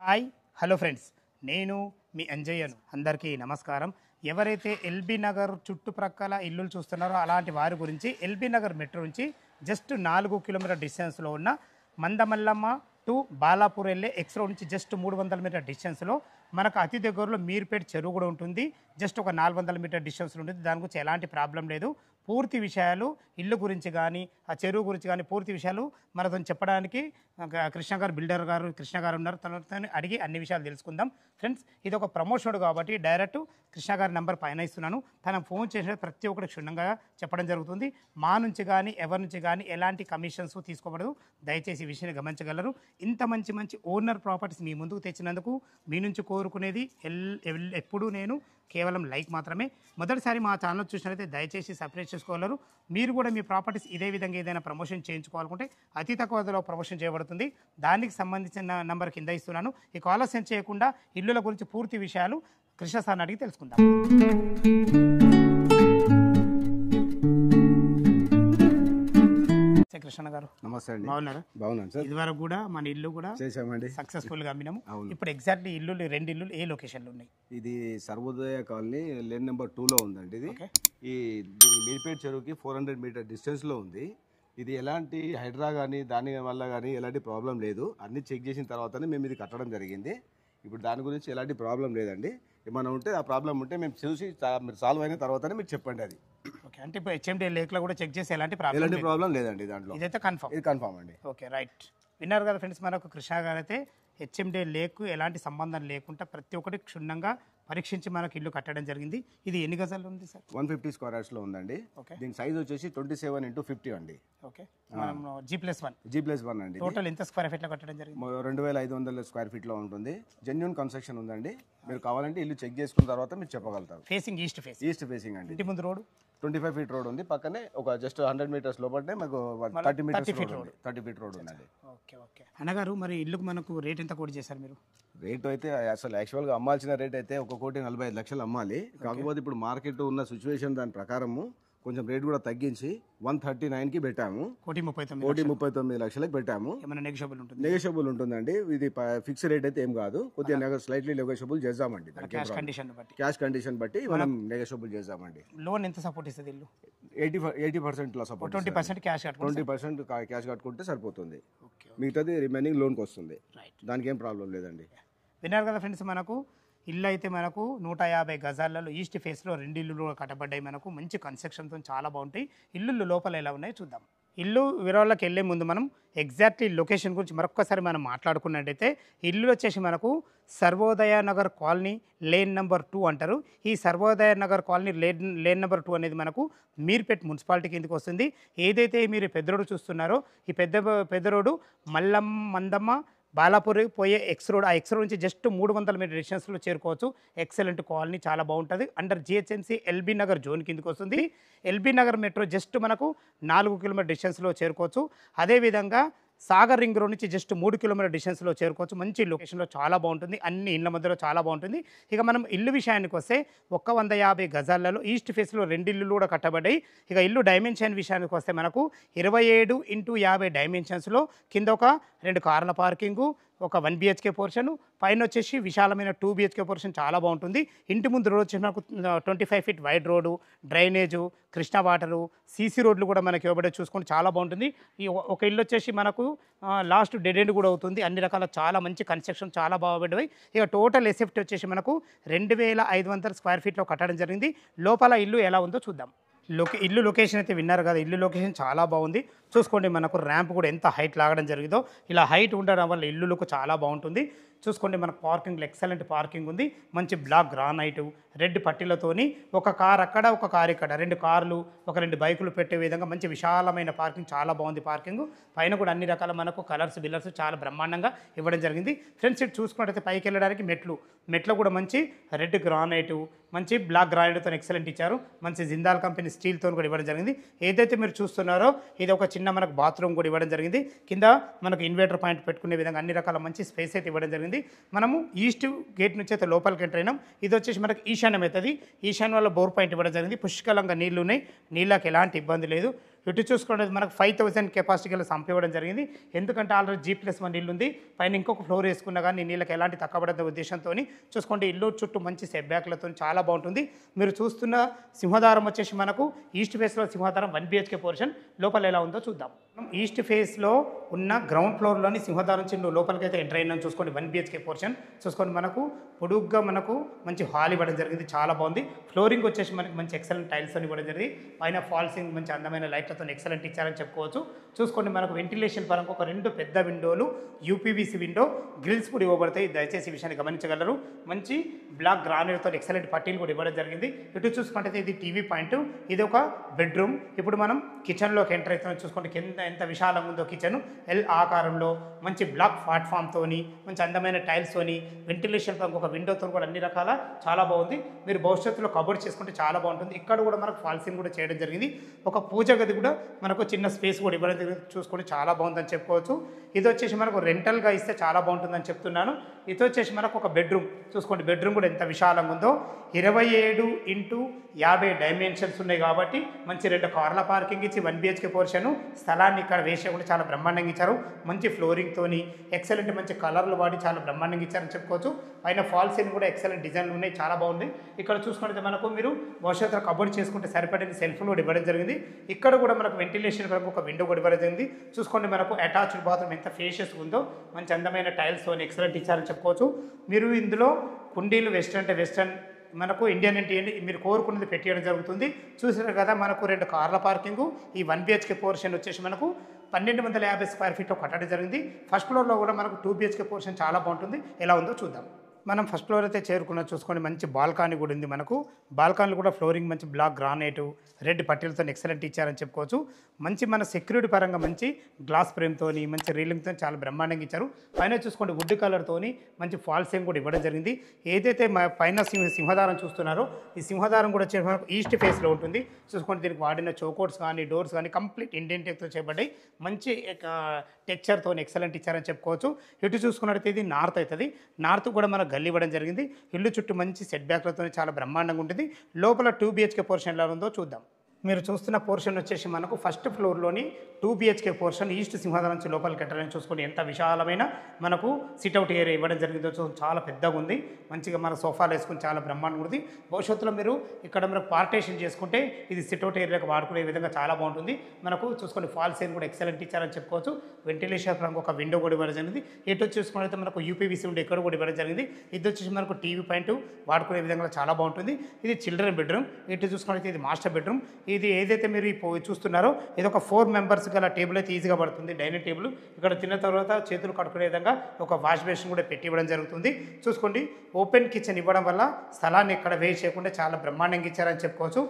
Hi hello friends, నేను మీ అంజయ్యను. అందరికీ నమస్కారం. ఎవరైతే ఎల్బీ నగర్ చుట్టుప్రక్కల ఇల్లులు చూస్తున్నారో అలాంటి వారి గురించి ఎల్బీ నగర్ మెట్రో నుంచి జస్ట్ 4 కిలోమీటర్ డిస్టెన్స్లో ఉన్న మందమల్లమ్మ టు బాలాపూర్ వెళ్ళే ఎక్స్ రోడ్ నుంచి జస్ట్ 300 మీటర్ డిస్టెన్స్లో మనకు అతి దగ్గరలో మీర్పేట్ చెరువు కూడా ఉంటుంది. జస్ట్ ఒక 400 మీటర్ డిస్టెన్స్లో ఉంటుంది. దాని గురించి ఎలాంటి ప్రాబ్లం లేదు. పూర్తి విషయాలు ఇల్లు గురించి కానీ ఆ చెరువు గురించి కానీ పూర్తి విషయాలు మనతో చెప్పడానికి కృష్ణ గారు బిల్డర్ గారు కృష్ణ గారు ఉన్నారు. తనతో అడిగి అన్ని విషయాలు తెలుసుకుందాం. ఫ్రెండ్స్, ఇది ఒక ప్రమోషన్ కాబట్టి డైరెక్ట్ కృష్ణ గారి నెంబర్ పైన ఇస్తున్నాను. తన ఫోన్ చేసిన ప్రతి ఒక్కటి క్షుణ్ణంగా చెప్పడం జరుగుతుంది. మా నుంచి కానీ ఎవరి నుంచి కానీ ఎలాంటి కమిషన్స్ తీసుకోబడదు. దయచేసి ఈ విషయాన్ని గమనించగలరు. ఇంత మంచి మంచి ఓనర్ ప్రాపర్టీస్ మీ ముందుకు తెచ్చినందుకు మీ నుంచి కోరుకునేది ఎప్పుడూ నేను కేవలం లైక్ మాత్రమే. మొదటిసారి మా ఛానల్ చూసినట్లయితే దయచేసి సబ్స్క్రైబ్ చేసుకోగలరు. మీరు కూడా మీ ప్రాపర్టీస్ ఇదే విధంగా ఏదైనా ప్రమోషన్ చేయించుకోవాలనుకుంటే అతి తక్కువ ధరలో ప్రమోషన్ చేయబడుతుంది. దానికి సంబంధించిన నంబర్ కింద ఇస్తున్నాను. ఈ కాల్ సెండ్ చేయకుండా ఇల్లుల గురించి పూర్తి విషయాలు కృష్ణ సార్ని అడిగి తెలుసుకుందాం. కృష్ణ గారు నమస్తే అండి. బాగున్నారా? బాగున్నాను సార్. ఇదివరకు కూడా మన ఇల్లు కూడా చేసామండి, సక్సెస్ఫుల్ గా అమ్మినాము. అవును. ఇప్పుడు ఎగ్జాక్ట్లీ రెండు ఇల్లు ఏ లొకేషన్లో ఉన్నాయి? ఇది సర్వోదయ కాలనీ లేన్ నెంబర్ 2లో ఉందండి. ఇది ఓకే. దీని మీర్పేట్ చెరువుకి 400 మీటర్ డిస్టెన్స్లో ఉంది. ఇది ఎలాంటి హైడ్రా కానీ దాని వల్ల కానీ ఎలాంటి ప్రాబ్లం లేదు. అన్ని చెక్ చేసిన తర్వాతనే మేము ఇది కట్టడం జరిగింది. ఇప్పుడు దాని గురించి ఎలాంటి ప్రాబ్లం లేదండి. ఏమైనా ఉంటే ఆ ప్రాబ్లం ఉంటే మేము చూసి మీరు సాల్వ్ అయిన తర్వాతనే మీరు చెప్పండి. అది ఓకే. అంటే ఇప్పుడు హెచ్ఎండి లేక్లో కూడా చెక్ చేసి ఎలాంటి ఎలాంటి ప్రాబ్లం లేదండి దాంట్లో. ఇదైతే కన్ఫర్మ్. ఇది కన్ఫర్మ్ అండి. Okay, right. విన్నారు కదా ఫ్రెండ్స్, మనకు కృష్ణ గారు అయితే హెచ్ఎండి లేక్ ఎలాంటి సంబంధం లేకుండా ప్రతి ఒక్కటి క్షుణ్ణంగా పరీక్షించి మనకు ఇల్లు కట్టడం జరిగింది. ఇది ఎన్ని గజాలు ఉంది సార్? 150 స్క్వేర్ యార్డ్స్లో ఉందండి. ఓకే. దీని సైజ్ వచ్చేసి 27x50 అండి. ఓకే. మనం G+1 G+1 అండి. టోటల్ ఎంత స్క్వేర్ ఫీట్లో కట్టడం జరిగింది? 2500 స్క్వేర్ ఫీట్లో ఉంటుంది. జెన్యూన్ కన్స్ట్రక్షన్ ఉందండి. మీరు కావాలంటే ఇల్లు చెక్ చేసుకున్న తర్వాత మీరు చెప్పగలుగుతారు. Facing east face, east facing అండి. ఇంటి ముందు రోడ్ 25 ఫీట్ రోడ్ ఉంది. పక్కనే ఒక జస్ట్ 100 మీటర్స్ లోపలనే మాకు 30 మీటర్స్ రోడ్ ఉంది. 30 ఫీట్ రోడ్ ఉందండి. Okay okay. అన్నగారు, మరి ఇల్లుకు మనకు రేట్ ఎంత కోట్ చేశారు మీరు? రేట్ అయితే అసలు యాక్చువల్గా అమ్మాల్సిన రేట్ అయితే 1,45,00,000 అమ్మాలి. కాకపోతే ఇప్పుడు మార్కెట్ ఉన్న సిచ్యువేషన్ దాని ప్రకారము కొంచెం రేట్ కూడా తగ్గించి 139కి పెట్టాము. 1,39,00,000కి పెట్టాము. ఏమైనా నెగోషియబుల్ ఉంటుంది? నెగోషియబుల్ ఉంటుందండి. ఇది ఫిక్స్ రేట్ అయితే ఏం కాదు. కొద్దిగా స్లైట్లీ నెగోషియబుల్ చేద్దామండి. క్యాష్ కండిషన్ బట్టి మనం నెగోషియబుల్ చేద్దామండి. లోన్ ఎంత సపోర్ట్ ఇస్తుంది ఇల్లు? 80% సపోర్ట్. 20% క్యాష్ 20% క్యాష్ కట్టుకుంటే సరిపోతుంది. మిగతాది రిమైనింగ్ లోన్కి వస్తుంది. దానికి ఏం ప్రాబ్లం లేదండి. విన్నారు కదా ఫ్రెండ్స్, మనకు ఇల్లు అయితే మనకు 150 గజాలలో ఈస్ట్ ఫేస్లో 2 ఇల్లులు కట్టబడ్డాయి. మనకు మంచి కన్స్ట్రక్షన్తో చాలా బాగుంటాయి. ఇల్లు లోపల ఎలా ఉన్నాయో చూద్దాం. ఇల్లు వివరాల్లోకి వెళ్ళే ముందు మనం ఎగ్జాక్ట్లీ లొకేషన్ గురించి మరొకసారి మనం మాట్లాడుకున్నట్టయితే ఇల్లు వచ్చేసి మనకు Sarvodaya Nagar colony lane number 2 అంటారు. ఈ Sarvodaya Nagar colony lane number 2 అనేది మనకు మీర్పేట్ మున్సిపాలిటీ కిందకి వస్తుంది. ఏదైతే మీరు పెద్ద రోడ్డు చూస్తున్నారో ఈ పెద్ద రోడ్డు మందమ్మ బాలాపూర్ పోయే ఎక్స్ రోడ్, ఆ ఎక్స్ రోడ్ నుంచి జస్ట్ 300 మీటర్ డిస్టెన్స్లో చేరుకోవచ్చు. ఎక్సలెంట్ కాలనీ, చాలా బాగుంటుంది. Under GHMC LB Nagar zone కిందకి వస్తుంది. ఎల్బీ నగర్ మెట్రో జస్ట్ మనకు 4 కిలోమీటర్ డిస్టెన్స్లో చేరుకోవచ్చు. అదేవిధంగా సాగర్ రింగ్ రోడ్ నుంచి జస్ట్ 3 కిలోమీటర్ డిస్టెన్స్లో చేరుకోవచ్చు. మంచి లొకేషన్లో చాలా బాగుంటుంది. అన్ని ఇళ్ళ మధ్యలో చాలా బాగుంటుంది. ఇక మనం ఇల్లు విషయానికి వస్తే 150 గజాలలో ఈస్ట్ ఫేస్లో 2 ఇల్లులు కూడా కట్టబడ్డాయి. ఇక ఇల్లు డైమెన్షన్ విషయానికి వస్తే మనకు 27x50 డైమెన్షన్స్లో కింద ఒక 2 కార్ల పార్కింగు, ఒక 1 BHK పోర్షన్, పైన వచ్చేసి విశాలమైన 2 BHK పోర్షన్ చాలా బాగుంటుంది. ఇంటి ముందు రోడ్ వచ్చేసి మనకు 25 feet wide road, drainage, Krishna water, CC రోడ్లు కూడా మనకి ఇవ్వబడే చూసుకొని చాలా బాగుంటుంది. ఈ ఒక ఇల్లు వచ్చేసి మనకు లాస్ట్ డెడ్ ఎండ్ కూడా అవుతుంది. అన్ని రకాల చాలా మంచి కన్స్ట్రక్షన్ చాలా బాగుపడ్డాయి. ఇక టోటల్ ఎసెప్ట్ వచ్చేసి మనకు 2500 స్క్వేర్ ఫీట్లో కట్టడం జరిగింది. లోపల ఇల్లు ఎలా ఉందో చూద్దాం. ఇల్లు లొకేషన్ అయితే విన్నారు కదా. ఇల్లు లొకేషన్ చాలా బాగుంది. చూసుకోండి, మనకు ర్యాంప్ కూడా ఎంత హైట్ లాగడం జరిగిందో. ఇలా హైట్ ఉండడం వల్ల ఇల్లు లుక్ చాలా బాగుంటుంది. చూసుకోండి, మనకు పార్కింగ్లో ఎక్సలెంట్ పార్కింగ్ ఉంది. మంచి బ్లాక్ గ్రానైటు రెడ్ పట్టీలతోని ఒక కార్ అక్కడ, ఒక కార్ ఇక్కడ, 2 కార్లు, ఒక 2 బైకులు పెట్టే విధంగా మంచి విశాలమైన పార్కింగ్, చాలా బాగుంది పార్కింగ్. పైన కూడా అన్ని రకాల మనకు కలర్స్ బిల్లర్స్ చాలా బ్రహ్మాండంగా ఇవ్వడం జరిగింది. ఫ్రెండ్స్, ఇటు చూసుకున్నట్టయితే పైకి వెళ్ళడానికి మెట్లు కూడా మంచి రెడ్ గ్రానైటు, మంచి బ్లాక్ గ్రానైట్తో ఎక్సలెంట్ ఇచ్చారు. మంచి జిందాల్ కంపెనీ స్టీల్తో కూడా ఇవ్వడం జరిగింది. ఏదైతే మీరు చూస్తున్నారో ఇది ఒక చిన్న మనకు బాత్రూమ్ కూడా ఇవ్వడం జరిగింది. కింద మనకు ఇన్వర్టర్ పాయింట్ పెట్టుకునే విధంగా అన్ని రకాల మంచి స్పేస్ అయితే ఇవ్వడం జరిగింది. మనము ఈస్ట్ గేట్ నుంచి అయితే లోపలికి ఎంటర్ అయినాం. ఇది వచ్చేసి మనకు ఈశాన్యం అవుతుంది. ఈశాన్యం వల్ల బోర్ పాయింట్ ఇవ్వడం జరిగింది. పుష్కలంగా నీళ్లు ఉన్నాయి. నీళ్ళకి ఎలాంటి ఇబ్బంది లేదు. ఇటు చూసుకుంటే మనకు 5000 కెపాసిటీ గల సంప్ ఇవ్వడం జరిగింది. ఎందుకంటే ఆల్రెడీ G+1 ఇల్లు ఉంది, పైన ఇంకొక ఫ్లోర్ వేసుకున్నా కానీ నీళ్ళకి ఎలాంటి తక్కబడద ఉద్దేశంతో చూసుకోండి. ఇల్లు చుట్టూ మంచి సెట్ బ్యాక్లతో చాలా బాగుంటుంది. మీరు చూస్తున్న సింహద్వారం వచ్చేసి మనకు ఈస్ట్ ఫేస్లో సింహద్వారం 1 BHK పోర్షన్. లోపల ఎలా ఉందో చూద్దాం. ఈస్ట్ ఫేస్లో ఉన్న గ్రౌండ్ ఫ్లోర్లోని సింహద్వారం చిన్న లోపలికి అయితే ఎంటర్ అయినా చూసుకోండి. 1 BHK పోర్షన్ చూసుకోండి. మనకు పొడుగ్గా మనకు మంచి హాల్ ఇవ్వడం జరిగింది, చాలా బాగుంది. ఫ్లోరింగ్ వచ్చేసి మనకి మంచి ఎక్సలెంట్ టైల్స్ అని ఇవ్వడం జరిగింది. పైన ఫాల్సింగ్ మంచి అందమైన లైట్లతో ఎక్సలెంట్ ఇచ్చారని చెప్పుకోవచ్చు. చూసుకోండి, మనకు వెంటిలేషన్ పరంగా ఒక 2 పెద్ద విండోలు, UPVC విండో, గ్రిల్స్ కూడా ఇవ్వబడతాయి. దయచేసి ఈ విషయాన్ని గమనించగలరు. మంచి బ్లాక్ గ్రానైట్తో ఎక్సలెంట్ పట్టీలు కూడా ఇవ్వడం జరిగింది. ఇటు చూసుకుంటే ఇది టీవీ పాయింట్, ఇది ఒక బెడ్రూమ్. ఇప్పుడు మనం కిచెన్లోకి ఎంటర్ అవుతున్నాం. చూసుకుంటే కింద ఎంత విశాలంగా ఉందో కిచెన్. L ఆకారంలో మంచి బ్లాక్ ప్లాట్ఫామ్తోని మంచి అందమైన టైల్స్తోని వెంటిలేషన్ పరంగా ఒక విండోతో కూడా అన్ని రకాల చాలా బాగుంది. మీరు భవిష్యత్తులో కబోర్డ్ చేసుకుంటే చాలా బాగుంటుంది. ఇక్కడ కూడా మనకు ఫాల్సింగ్ కూడా చేయడం జరిగింది. ఒక పూజ గది కూడా మనకు చిన్న స్పేస్ కూడా ఇవ్వడం జరిగింది. చూసుకుంటే చాలా బాగుందని చెప్పుకోవచ్చు. ఇది వచ్చేసి మనకు రెంటల్గా ఇస్తే చాలా బాగుంటుందని చెప్తున్నాను. ఇది వచ్చేసి మనకు ఒక బెడ్రూమ్. చూసుకోండి, బెడ్రూమ్ కూడా ఎంత విశాలంగా ఉందో. 27x50 డైమెన్షన్స్ ఉన్నాయి కాబట్టి మంచి 2 కార్ల పార్కింగ్ ఇచ్చి 1 BHK పోర్షన్ స్థలాన్ని ఇక్కడ వేసే కూడా చాలా బ్రహ్మాండంగా ఇచ్చారు. మంచి ఫ్లోరింగ్తోని ఎక్సలెంట్ మంచి కలర్లు వాడి చాలా బ్రహ్మాండంగా ఇచ్చారని చెప్పుకోవచ్చు. పైన ఫాల్ సీలింగ్ కూడా ఎక్సలెంట్ డిజైన్లు ఉన్నాయి, చాలా బాగుంది. ఇక్కడ చూసుకుంటే మనకు మీరు భవిష్యత్తులో కబోర్డ్ చేసుకుంటే సరిపడిన సెల్ఫ్లు కూడా ఇవ్వడం జరిగింది. ఇక్కడ కూడా మనకు వెంటిలేషన్ వరకు ఒక విండో కూడా ఇవ్వడం జరిగింది. చూసుకోండి, మనకు అటాచ్డ్ బాత్రూమ్ ఎంత ఫేషియస్ ఉందో, మంచి అందమైన టైల్స్తో ఎక్సలెంట్ ఇచ్చారని చెప్పుకోవచ్చు. మీరు ఇందులో కుండీలు వెస్టర్న్ అంటే వెస్టర్న్, మనకు ఇండియన్ మీరు కోరుకున్నది పెట్టేయడం జరుగుతుంది. చూసారు కదా, మనకు 2 కార్ల పార్కింగు. ఈ 1 BHK పోర్షన్ వచ్చేసి మనకు 1250 స్క్వేర్ ఫీట్లో కట్టడం జరిగింది. ఫస్ట్ ఫ్లోర్లో కూడా మనకు 2 BHK పోర్షన్ చాలా బాగుంటుంది. ఎలా ఉందో చూద్దాం. మనం ఫస్ట్ ఫ్లోర్ అయితే చేరుకున్న చూసుకోండి. మంచి బాల్కనీ కూడా ఉంది మనకు. బాల్కనీలు కూడా ఫ్లోరింగ్ మంచి బ్లాక్ గ్రానైట్ రెడ్ పట్టీలతో ఎక్సలెంట్ ఇచ్చారని చెప్పుకోవచ్చు. మంచి మన సెక్యూరిటీ పరంగా మంచి గ్లాస్ ఫ్రేమ్తోని మంచి రీలింగ్తో చాలా బ్రహ్మాండంగా ఇచ్చారు. పైన చూసుకోండి వుడ్ కలర్తోని మంచి ఫాల్సింగ్ కూడా ఇవ్వడం జరిగింది. ఏదైతే పైన సింహదారం చూస్తున్నారో ఈ సింహదారం కూడా వచ్చే మనకు ఈస్ట్ ఫేస్లో ఉంటుంది. చూసుకోండి, దీనికి వాడిన చోకోట్స్ కానీ డోర్స్ కానీ కంప్లీట్ ఇండియన్ టెక్తో చేయబడ్డాయి. మంచి టెక్చర్తో ఎక్సలెంట్ ఇచ్చారని చెప్పుకోవచ్చు. ఇటు చూసుకున్నట్టయితే ఇది నార్త్ అవుతుంది. నార్త్ కూడా మనకు గల్లీ ఇవ్వడం జరిగింది. ఇల్లు చుట్టూ మంచి సెట్ బ్యాక్లతో చాలా బ్రహ్మాండంగా ఉంటుంది. లోపల 2 BHK పోర్షన్ ఎలా ఉందో చూద్దాం. మీరు చూస్తున్న పోర్షన్ వచ్చేసి మనకు ఫస్ట్ ఫ్లోర్లోని 2 BHK పోర్షన్ ఈస్ట్ సింహద్వారం నుంచి లోపలికి ఎంట్రన్స్ చూసుకొని ఎంత విశాలమైన మనకు సిట్అవుట్ ఏరియా ఇవ్వడం జరిగిందో చాలా పెద్దగా ఉంది. మంచిగా మన సోఫాలు వేసుకుని చాలా బ్రహ్మాండంగా ఉంది. భవిష్యత్తులో మీరు ఇక్కడ మనకు పార్టేషన్ చేసుకుంటే ఇది సిట్అవుట్ ఏరియాకి వాడుకునే విధంగా చాలా బాగుంటుంది. మనకు చూసుకొని ఫాల్ సీలింగ్ కూడా ఎక్సలెంట్ ఇచ్చారని చెప్పుకోవచ్చు. వెంటిలేషన్ పరంగా ఒక విండో కూడా ఇవ్వడం జరిగింది. ఇటు చూసుకున్నట్లయితే మనకు UPVC ఉండే ఇక్కడ కూడా ఇవ్వడం జరిగింది. ఇది వచ్చేసి మనకు టీవీ పాయింట్ వాడుకునే విధంగా చాలా బాగుంటుంది. ఇది చిల్డ్రన్ బెడ్రూమ్. ఇటు చూసుకున్నట్లయితే ఇది మాస్టర్ బెడ్రూమ్. ఇది ఏదైతే మీరు చూస్తున్నారో ఇది ఒక 4 మెంబర్స్ గల టేబుల్ అయితే ఈజీగా పడుతుంది. డైనింగ్ టేబుల్ ఇక్కడ తిన్న తర్వాత చేతులు కట్టుకునే విధంగా ఒక వాష్ బేసిన్ కూడా పెట్టి ఇవ్వడం జరుగుతుంది. చూసుకోండి, ఓపెన్ కిచెన్ ఇవ్వడం వల్ల స్థలాన్ని ఎక్కడ వేస్ట్ చేయకుండా చాలా బ్రహ్మాండంగా ఇచ్చారని చెప్పుకోవచ్చు.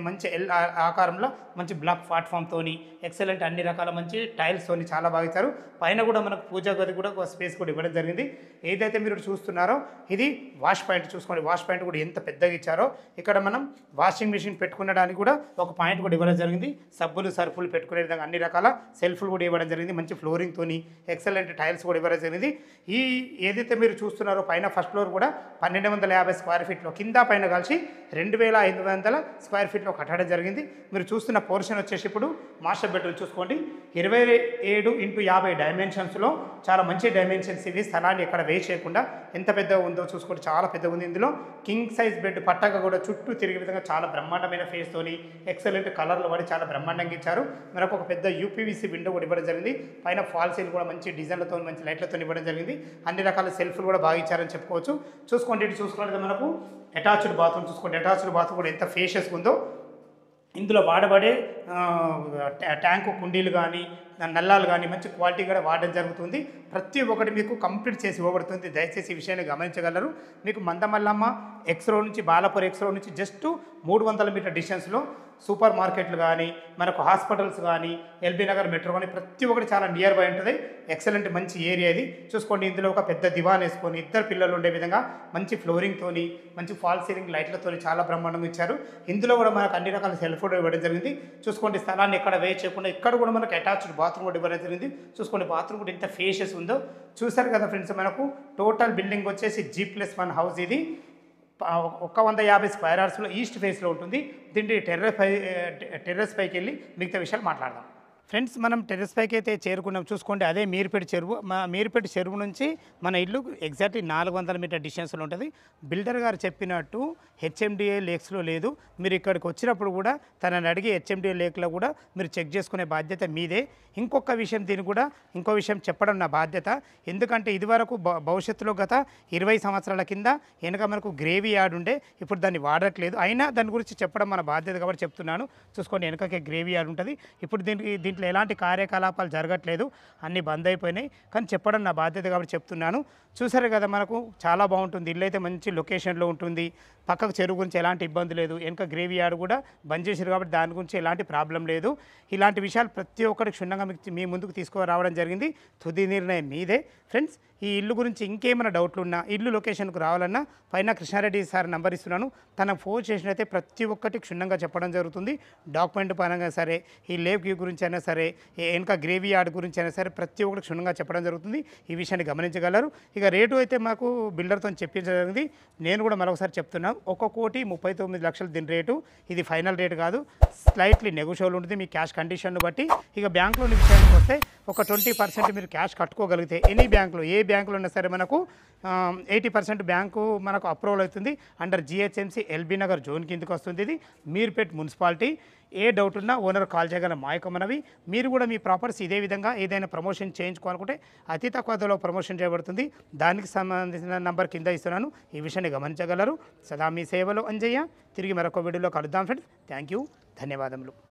మంచి L ఆకారంలో మంచి బ్లాక్ ప్లాట్ఫామ్తోని ఎక్సలెంట్ అన్ని రకాల మంచి టైల్స్తోని చాలా బాగా ఇచ్చారు. పైన కూడా మనకు పూజా గది కూడా ఒక స్పేస్ కూడా ఇవ్వడం జరిగింది. ఏదైతే మీరు చూస్తున్నారో ఇది వాష్ పాయింట్. చూసుకోండి, వాష్ పాయింట్ కూడా ఎంత పెద్దగా ఇచ్చారో. ఇక్కడ మనం వాషింగ్ మిషన్ పెట్టుకునడానికి కూడా ఒక పాయింట్ కూడా ఇవ్వడం జరిగింది. సబ్బులు సర్ఫులు పెట్టుకునే విధంగా అన్ని రకాల సెల్ఫ్లు కూడా ఇవ్వడం జరిగింది. మంచి ఫ్లోరింగ్తోని ఎక్సలెంట్ టైల్స్ కూడా ఇవ్వడం జరిగింది. ఈ ఏదైతే మీరు చూస్తున్నారో పైన ఫస్ట్ ఫ్లోర్ కూడా 1250 స్క్వేర్ ఫీట్లో కింద పైన కలిసి 2500 స్క్వేర్ ఫీట్లో కట్టడం జరిగింది. మీరు చూస్తున్న పోర్షన్ వచ్చేసి ఇప్పుడు మాస్టర్ బెడ్రూమ్ చూసుకోండి. 27x50 డైమెన్షన్స్లో చాలా మంచి డైమెన్షన్స్ ఇవి. స్థలాన్ని ఎక్కడ వేస్ట్ చేయకుండా ఎంత పెద్దగా ఉందో చూసుకోండి, చాలా పెద్దగా ఉంది. ఇందులో కింగ్ సైజ్ బెడ్ పట్టగా కూడా చుట్టూ తిరిగే విధంగా చాలా బ్రహ్మాండమైన ఫేస్తోని ఎక్సలెంట్ కలర్లు వాడి చాలా బ్రహ్మాండంగా ఇచ్చారు. మనకు ఒక పెద్ద UPVC విండో కూడా ఇవ్వడం జరిగింది. పైన ఫాల్ సీలింగ్ కూడా మంచి డిజైన్లతో మంచి లైట్లతో ఇవ్వడం జరిగింది. అన్ని రకాల సెల్ఫ్లు కూడా బాగా ఇచ్చారని చెప్పుకోవచ్చు. చూసుకోండి, ఇటు చూసుకున్నట్లయితే మనకు అటాచ్డ్ బాత్రూమ్ చూసుకోండి. అటాచ్డ్ బాత్రూమ్ కూడా ఎంత ఫేషియస్గా ఉందో. ఇందులో వాడబడే ట్యాంకు కుండీలు కానీ నల్లాలు కానీ మంచి క్వాలిటీ కూడా వాడడం జరుగుతుంది. ప్రతి ఒక్కటి మీకు కంప్లీట్ చేసి ఇవ్వబడుతుంది. దయచేసి ఈ విషయాన్ని గమనించగలరు. మీకు మందమల్లమ్మ ఎక్స్రో నుంచి బాలాపూర్ ఎక్స్రో నుంచి జస్ట్ 300 మీటర్ డిస్టెన్స్లో సూపర్ మార్కెట్లు కానీ మనకు హాస్పిటల్స్ కానీ LB నగర్ మెట్రో కానీ ప్రతి ఒక్కటి చాలా నియర్ బై ఉంటుంది. ఎక్సలెంట్ మంచి ఏరియా ఇది. చూసుకోండి, ఇందులో ఒక పెద్ద దివాన్ వేసుకొని 2 పిల్లలు ఉండే విధంగా మంచి ఫ్లోరింగ్తోని మంచి ఫాల్ సీలింగ్ లైట్లతో చాలా బ్రహ్మాండంగా ఇచ్చారు. ఇందులో కూడా మనకు అన్ని రకాల సెల్ఫ్ కూడా ఇవ్వడం జరిగింది. చూసుకోండి, స్థలాన్ని ఎక్కడ వేస్ట్ చేయకుండా ఇక్కడ కూడా మనకు అటాచ్డ్ బాత్రూమ్ కూడా ఇవ్వడం జరిగింది. చూసుకోండి, బాత్రూమ్ కూడా ఎంత ఫేషియస్ ఉందో చూసారు కదా ఫ్రెండ్స్. మనకు టోటల్ బిల్డింగ్ వచ్చేసి G+1 హౌస్ ఇది. ఒక 150 స్క్వేర్ యార్డ్స్లో ఈస్ట్ ఫేస్లో ఉంటుంది. దీంట్లో టెర్రస్ పైకి వెళ్ళి మిగతా విషయాలు మాట్లాడదాం. ఫ్రెండ్స్, మనం టెర్రస్ పైకి అయితే చేరుకున్నాం. చూసుకోండి, అదే మీర్పేట చెరువు. మా మీర్పేట చెరువు నుంచి మన ఇల్లు ఎగ్జాక్ట్లీ 400 మీటర్ డిస్టెన్స్లో ఉంటుంది. బిల్డర్ గారు చెప్పినట్టు హెచ్ఎండిఏ లేక్స్లో లేదు. మీరు ఇక్కడికి వచ్చినప్పుడు కూడా తనని అడిగి హెచ్ఎండిఏ లేక్లో కూడా మీరు చెక్ చేసుకునే బాధ్యత మీదే. ఇంకొక విషయం, ఇంకో విషయం చెప్పడం నా బాధ్యత. ఎందుకంటే ఇదివరకు భవిష్యత్తులో గత 20 సంవత్సరాల కింద వెనక మనకు గ్రేవీ యార్డ్ ఉండే, ఇప్పుడు దాన్ని వాడట్లేదు. అయినా దాని గురించి చెప్పడం మన బాధ్యత కాబట్టి చెప్తున్నాను. చూసుకోండి, వెనకకే గ్రేవీ యార్డ్ ఉంటుంది. ఇప్పుడు దీంట్లో ఎలాంటి కార్యకలాపాలు జరగట్లేదు, అన్నీ బంద్ అయిపోయినాయి. కానీ చెప్పడం నా బాధ్యత కాబట్టి చెప్తున్నాను. చూసారు కదా, మనకు చాలా బాగుంటుంది. ఇల్లు అయితే మంచి లొకేషన్లో ఉంటుంది. పక్కకు చెరువు గురించి ఎలాంటి ఇబ్బంది లేదు. వెనక గ్రేవీ యార్డ్ కూడా బంద్ చేశారు కాబట్టి దాని గురించి ఎలాంటి ప్రాబ్లం లేదు. ఇలాంటి విషయాలు ప్రతి ఒక్కరికి క్షుణ్ణంగా మీ ముందుకు తీసుకురావడం జరిగింది. తుది నిర్ణయం మీదే. ఫ్రెండ్స్, ఈ ఇల్లు గురించి ఇంకేమైనా డౌట్లు ఉన్నా, ఇల్లు లొకేషన్కు రావాలన్నా పైన కృష్ణారెడ్డి సార్ నంబర్ ఇస్తున్నాను. తనకు ఫోన్ చేసినైతే ప్రతి ఒక్కటి క్షుణ్ణంగా చెప్పడం జరుగుతుంది. డాక్యుమెంట్ పరంగా సరే, ఈ లేక్ గురించి అయినా సరే, వెనక గ్రేవీ యార్డ్ గురించి అయినా సరే ప్రతి ఒక్కటి క్షుణ్ణంగా చెప్పడం జరుగుతుంది. ఈ విషయాన్ని గమనించగలరు. ఇక రేటు అయితే మాకు బిల్డర్తో చెప్పించడం జరిగింది. నేను కూడా మరొకసారి చెప్తున్నాను, 1,39,00,000 దీని రేటు. ఇది ఫైనల్ రేటు కాదు, స్లైట్లీ నెగోషియబుల్ ఉంటుంది మీ క్యాష్ కండిషన్ను బట్టి. ఇక బ్యాంకులోని విషయానికి వస్తే ఒక 20% మీరు క్యాష్ కట్టుకోగలిగితే ఎనీ బ్యాంకులో, ఏ బ్యాంకులో ఉన్నా సరే మనకు 80% బ్యాంకు మనకు అప్రూవల్ అవుతుంది. Under GHMC LB Nagar zone కిందకి వస్తుంది. ఇది మీర్పేట్ మున్సిపాలిటీ. ఏ డౌట్ ఉన్నా ఓనర్ కాల్ చేయగల మాయకమనవి. మీరు కూడా మీ ప్రాపర్టీస్ ఇదే విధంగా ఏదైనా ప్రమోషన్ చేయించుకోవాలనుకుంటే అతి తక్కువ ధరలో ప్రమోషన్ చేయబడుతుంది. దానికి సంబంధించిన నంబర్ కింద ఇస్తున్నాను. ఈ విషయాన్ని గమనించగలరు. సదా మీ సేవలో అంజయ్య. తిరిగి మరొక వీడియోలో కలుద్దాం ఫ్రెండ్స్. థ్యాంక్ యూ, ధన్యవాదములు.